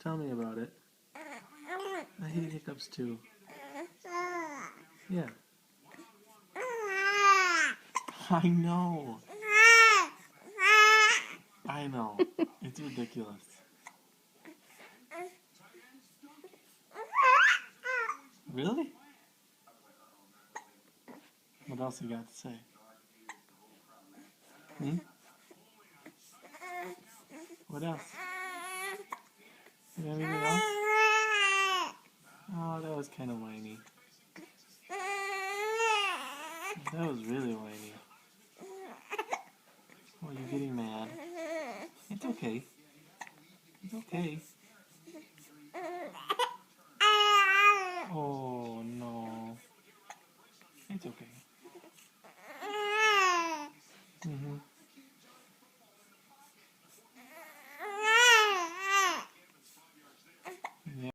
Tell me about it. I hate hiccups too. Yeah. I know. I know. It's ridiculous. Really? What else you got to say? Hmm? What else? You got anything else? Oh, that was kind of whiny. That was really whiny. Oh, you're getting mad. It's okay. It's okay. Oh, no. It's okay.